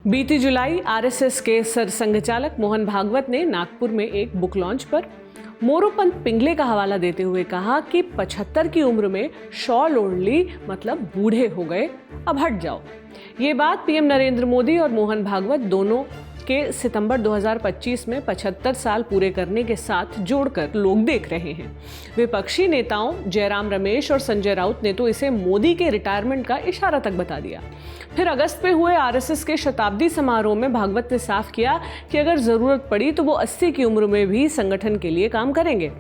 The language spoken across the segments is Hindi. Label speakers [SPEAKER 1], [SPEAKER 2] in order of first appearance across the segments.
[SPEAKER 1] बीती जुलाई आरएसएस के सरसंघचालक मोहन भागवत ने नागपुर में एक बुक लॉन्च पर मोरोपंत पिंगले का हवाला देते हुए कहा कि 75 की उम्र में शॉल ओढ़ ली मतलब बूढ़े हो गए, अब हट जाओ। ये बात पीएम नरेंद्र मोदी और मोहन भागवत दोनों के सितंबर 2025 में 75 साल पूरे करने के साथ जोड़कर लोग देख रहे हैं। विपक्षी नेताओं जयराम रमेश और संजय राउत ने तो इसे मोदी के रिटायरमेंट का इशारा तक बता दिया। फिर अगस्त में हुए आरएसएस के शताब्दी समारोह में भागवत ने साफ किया कि अगर जरूरत पड़ी तो वो 80 की उम्र में भी संगठन के लिए काम करेंगे।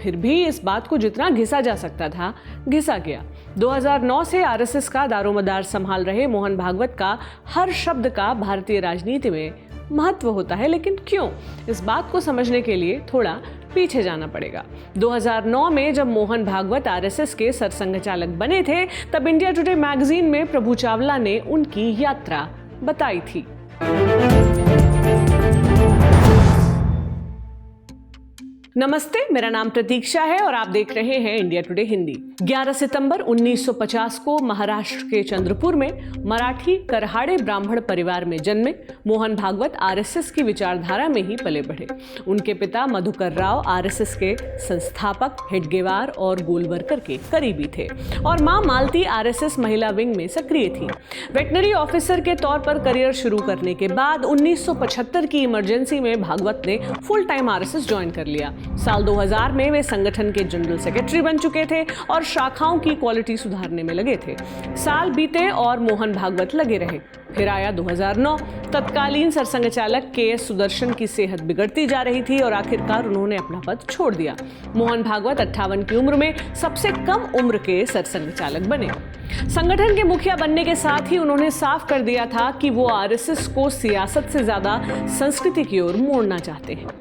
[SPEAKER 1] फिर भी इस बात को जितना घिसा जा सकता था घिसा गया। 2009 से आरएसएस का दारोमदार संभाल रहे मोहन भागवत का हर शब्द का भारतीय राजनीति में महत्व होता है, लेकिन क्यों? इस बात को समझने के लिए थोड़ा पीछे जाना पड़ेगा। 2009 में जब मोहन भागवत आरएसएस के सरसंघचालक बने थे, तब इंडिया टुडे मैगजीन में प्रभु चावला ने उनकी यात्रा बताई थी। नमस्ते, मेरा नाम प्रतीक्षा है और आप देख रहे हैं इंडिया टुडे हिंदी। 11 सितंबर 1950 को महाराष्ट्र के चंद्रपुर में मराठी करहाड़े ब्राह्मण परिवार में जन्मे मोहन भागवत आरएसएस की विचारधारा में ही पले बढ़े। उनके पिता मधुकर राव आरएसएस के संस्थापक, हेडगेवार और गोलवरकर के करीबी थे और मां मालती आरएसएस महिला विंग में सक्रिय थी। वेटनरी ऑफिसर के तौर पर करियर शुरू करने के बाद 1975 की इमरजेंसी में भागवत ने फुल टाइम आरएसएस ज्वाइन कर लिया। साल 2000 में वे संगठन के जनरल सेक्रेटरी बन चुके थे और शाखाओं की क्वालिटी सुधारने में लगे थे। साल बीते और मोहन भागवत लगे रहे। फिर आया 2009। तत्कालीन सरसंघचालक के.एस. सुदर्शन की सेहत बिगड़ती जा रही थी और आखिरकार उन्होंने अपना पद छोड़ दिया। मोहन भागवत 58 की उम्र में सबसे कम उम्र के सरसंघचालक बने। संगठन के मुखिया बनने के साथ ही उन्होंने साफ कर दिया था कि वो आरएसएस को सियासत से ज्यादा संस्कृति की ओर मोड़ना चाहते हैं।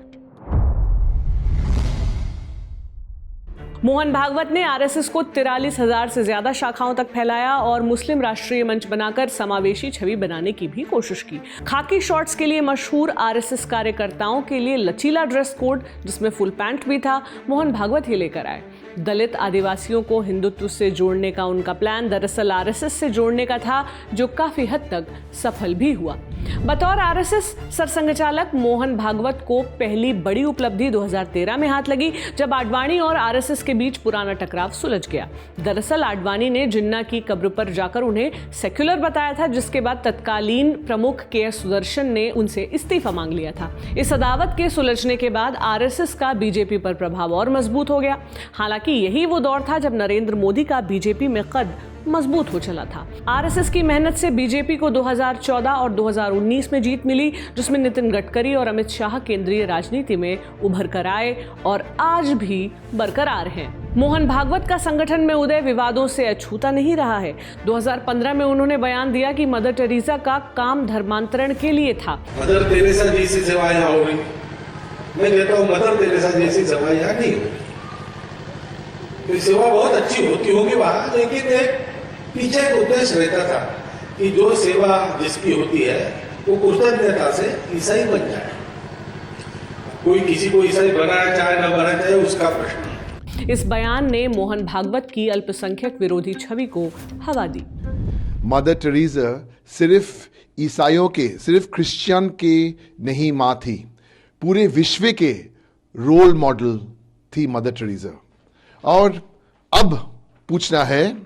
[SPEAKER 1] मोहन भागवत ने आरएसएस को 43,000 से ज्यादा शाखाओं तक फैलाया और मुस्लिम राष्ट्रीय मंच बनाकर समावेशी छवि बनाने की भी कोशिश की। खाकी शॉर्ट्स के लिए मशहूर आरएसएस कार्यकर्ताओं के लिए लचीला ड्रेस कोड, जिसमें फुल पैंट भी था, मोहन भागवत ही लेकर आए। दलित आदिवासियों को हिंदुत्व से जोड़ने का उनका प्लान दरअसल आरएसएस से जोड़ने का था, जो काफी हद तक सफल भी हुआ। बतौर आरएसएस सरसंघचालक मोहन भागवत को पहली बड़ी उपलब्धि 2013 में हाथ लगी, जब आडवाणी और आरएसएस के बीच पुराना टकराव सुलझ गया। दरअसल आडवाणी ने जिन्ना की कब्र पर जाकर उन्हें सेक्युलर बताया था, जिसके बाद तत्कालीन प्रमुख के.एस. सुदर्शन ने उनसे इस्तीफा मांग लिया था। इस अदावत के सुलझने के बाद आरएसएस का बीजेपी पर प्रभाव और मजबूत हो गया। हालांकि यही वो दौर था जब नरेंद्र मोदी का बीजेपी में कद मजबूत हो चला था। आरएसएस की मेहनत से बीजेपी को 2014 और 2019 में जीत मिली, जिसमें नितिन गडकरी और अमित शाह केंद्रीय राजनीति में उभर कर आए और आज भी बरकरार हैं। मोहन भागवत का संगठन में उदय विवादों से अछूता नहीं रहा है। 2015 में उन्होंने बयान दिया कि मदर टेरेसा का काम धर्मांतरण के लिए था।
[SPEAKER 2] मदर टेरेसा जैसी सेवा यहाँ हो गई, मैं कहता हूँ मदर टेरेसा जैसी सेवा यहाँ नहीं हो। तो सेवा बहुत अच्छी होती होगी वहां, लेकिन एक पीछे एक उद्देश्य रहता था कि जो सेवा जिसकी होती है वो कृतज्ञता से ईसाई बन जाए। कोई किसी को ईसाई बनाना चाहे न बनाना चाहे उसका प्रश्न।
[SPEAKER 1] इस बयान ने मोहन भागवत की अल्पसंख्यक विरोधी छवि को हवा दी।
[SPEAKER 3] मदर टेरेसा सिर्फ ईसाइयों के, सिर्फ क्रिश्चियन के नहीं मां थी, पूरे विश्व के रोल मॉडल थी मदर टेरेसा। और अब पूछना है,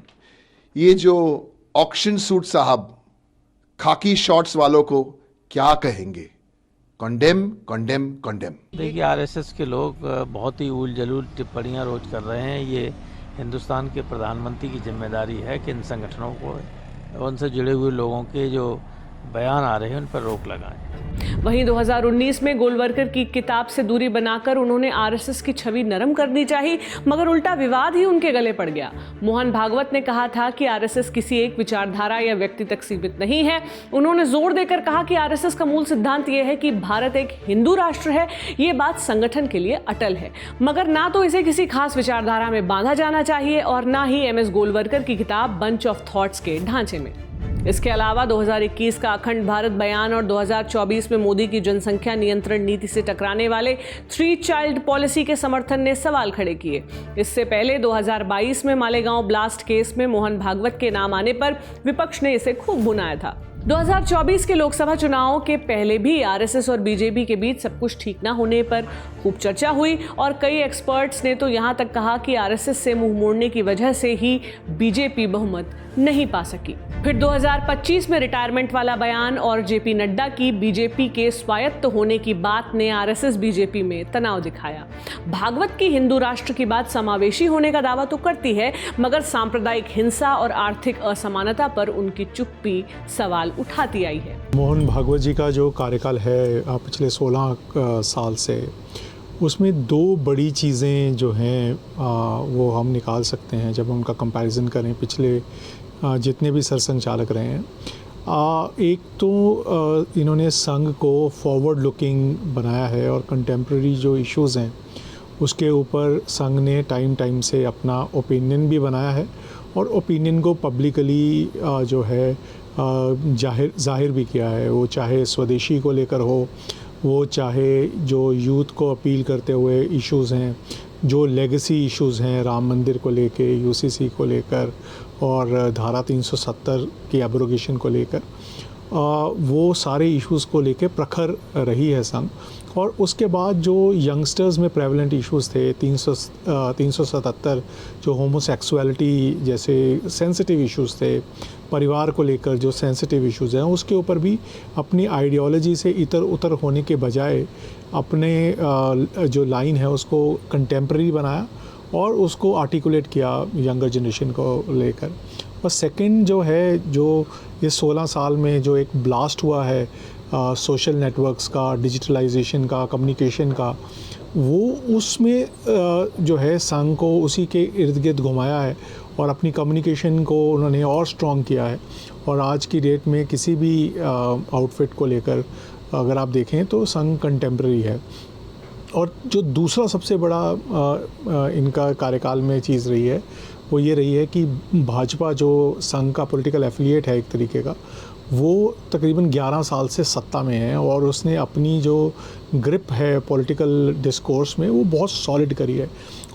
[SPEAKER 3] ये जो ऑक्शन सूट साहब खाकी शॉर्ट्स वालों को क्या कहेंगे? Condemn condemn condemn.
[SPEAKER 4] देखिए, आरएसएस के लोग बहुत ही उल जलूल टिप्पणियां रोज कर रहे हैं। ये हिंदुस्तान के प्रधानमंत्री की जिम्मेदारी है कि इन संगठनों को, उनसे जुड़े हुए लोगों के जो बयान आ रहे हैं उन पर रोक लगाएं।
[SPEAKER 1] वहीं 2019 में गोलवरकर की किताब से दूरी बनाकर उन्होंने आरएसएस की छवि नरम करनी चाहिए, मगर उल्टा विवाद ही उनके गले पड़ गया। मोहन भागवत ने कहा था कि आरएसएस किसी एक विचारधारा या व्यक्ति तक सीमित नहीं है। उन्होंने जोर देकर कहा कि आरएसएस का मूल सिद्धांत यह है कि भारत एक हिंदू राष्ट्र है। ये बात संगठन के लिए अटल है, मगर ना तो इसे किसी खास विचारधारा में बांधा जाना चाहिए और ना ही एम.एस. गोलवरकर की किताब बंच ऑफ थॉट्स के ढांचे में। इसके अलावा 2021 का अखंड भारत बयान और 2024 में मोदी की जनसंख्या नियंत्रण नीति से टकराने वाले 3 चाइल्ड पॉलिसी के समर्थन ने सवाल खड़े किए। इससे पहले 2022 में मालेगांव ब्लास्ट केस में मोहन भागवत के नाम आने पर विपक्ष ने इसे खूब भुनाया था। 2024 के लोकसभा चुनावों के पहले भी आरएसएस और बीजेपी के बीच सब कुछ ठीक ना होने पर खूब चर्चा हुई और कई एक्सपर्ट्स ने तो यहां तक कहा कि आरएसएस से मुंह मोड़ने की वजह से ही बीजेपी बहुमत नहीं पा सकी। फिर 2025 में रिटायरमेंट वाला बयान और जेपी नड्डा की बीजेपी के स्वायत्त होने की बात ने आरएसएस बीजेपी में तनाव दिखाया। भागवत की हिंदू राष्ट्र की बात समावेशी होने का दावा तो करती है, मगर सांप्रदायिक हिंसा और आर्थिक असमानता पर उनकी चुप्पी सवाल उठाती आई है।
[SPEAKER 5] मोहन भागवत जी का जो कार्यकाल है पिछले 16 साल से, उसमें दो बड़ी चीज़ें जो हैं वो हम निकाल सकते हैं जब हम उनका कंपैरिजन करें पिछले जितने भी सरसंघचालक रहे हैं। एक तो इन्होंने संघ को फॉरवर्ड लुकिंग बनाया है और कंटेम्प्रेरी जो इश्यूज़ हैं उसके ऊपर संघ ने टाइम से अपना ओपिनियन भी बनाया है और ओपिनियन को पब्लिकली जो है जाहिर भी किया है। वो चाहे स्वदेशी को लेकर हो, वो चाहे जो यूथ को अपील करते हुए इश्यूज़ हैं, जो लेगेसी इश्यूज़ हैं राम मंदिर को लेके, यूसीसी को लेकर और धारा 370 की एब्रोगेशन को लेकर, वो सारे इश्यूज़ को लेके प्रखर रही है संघ। और उसके बाद जो यंगस्टर्स में प्रेवलेंट इश्यूज़ थे 377 जो होमोसेक्सुअलिटी जैसे सेंसिटिव इश्यूज़ थे, परिवार को लेकर जो सेंसिटिव इश्यूज़ हैं, उसके ऊपर भी अपनी आइडियोलॉजी से इतर उतर होने के बजाय अपने जो लाइन है उसको कंटेम्प्रेरी बनाया और उसको आर्टिकुलेट किया यंगर जनरेशन को लेकर। और सेकंड जो है, जो ये 16 साल में जो एक ब्लास्ट हुआ है सोशल नेटवर्क्स का, डिजिटलाइजेशन का, कम्युनिकेशन का, वो उसमें जो है संघ को उसी के इर्द गिर्द घुमाया है और अपनी कम्युनिकेशन को उन्होंने और स्ट्रॉन्ग किया है। और आज की डेट में किसी भी आउटफिट को लेकर अगर आप देखें तो संघ कंटेम्प्रेरी है। और जो दूसरा सबसे बड़ा इनका कार्यकाल में चीज़ रही है वो ये रही है कि भाजपा जो संघ का पॉलिटिकल एफिलिएट है एक तरीके का, वो तकरीबन 11 साल से सत्ता में है और उसने अपनी जो ग्रिप है पॉलिटिकल डिस्कोर्स में वो बहुत सॉलिड करी है।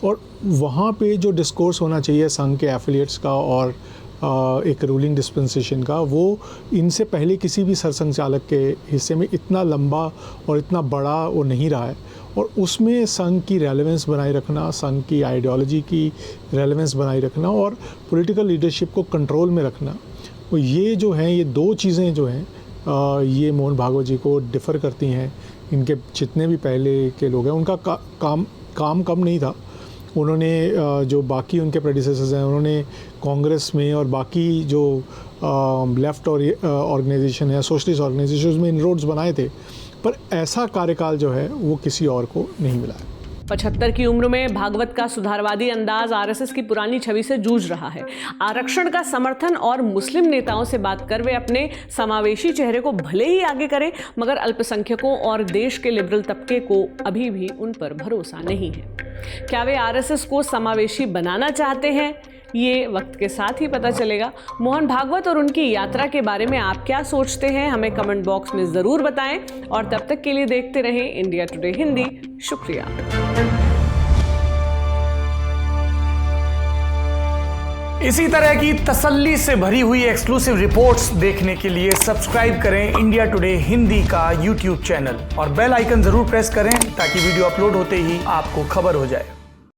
[SPEAKER 5] और वहाँ पे जो डिस्कोर्स होना चाहिए संघ के एफिलिएट्स का और एक रूलिंग डिस्पेंसेशन का, वो इनसे पहले किसी भी सरसंघचालक के हिस्से में इतना लंबा और इतना बड़ा वो नहीं रहा है। और उसमें संघ की रेलेवेंस बनाए रखना, संघ की आइडियोलॉजी की रेलेवेंस बनाए रखना और पॉलिटिकल लीडरशिप को कंट्रोल में रखना, तो ये जो हैं, ये दो चीज़ें जो हैं ये मोहन भागवत जी को डिफ़र करती हैं। इनके जितने भी पहले के लोग हैं उनका काम कम नहीं था। उन्होंने जो बाकी उनके प्रेडिसेसर्स हैं उन्होंने कांग्रेस में और बाकी जो लेफ़्ट और ऑर्गेनाइजेशन है, सोशलिस्ट ऑर्गेनाइजेशन में इनरोड्स बनाए थे, पर ऐसा कार्यकाल जो है वो किसी और को नहीं मिला है।
[SPEAKER 1] 75 की उम्र में भागवत का सुधारवादी अंदाज आरएसएस की पुरानी छवि से जूझ रहा है। आरक्षण का समर्थन और मुस्लिम नेताओं से बात कर वे अपने समावेशी चेहरे को भले ही आगे करें, मगर अल्पसंख्यकों और देश के लिबरल तबके को अभी भी उन पर भरोसा नहीं है। क्या वे आरएसएस को समावेशी बनाना चाहते हैं? ये वक्त के साथ ही पता चलेगा। मोहन भागवत और उनकी यात्रा के बारे में आप क्या सोचते हैं, हमें कमेंट बॉक्स में ज़रूर बताएं। और तब तक के लिए देखते रहें इंडिया टुडे हिंदी। शुक्रिया।
[SPEAKER 6] इसी तरह की तसल्ली से भरी हुई एक्सक्लूसिव रिपोर्ट्स देखने के लिए सब्सक्राइब करें इंडिया टुडे हिंदी का यूट्यूब चैनल और बेल आइकन जरूर प्रेस करें ताकि वीडियो अपलोड होते ही आपको खबर हो जाए।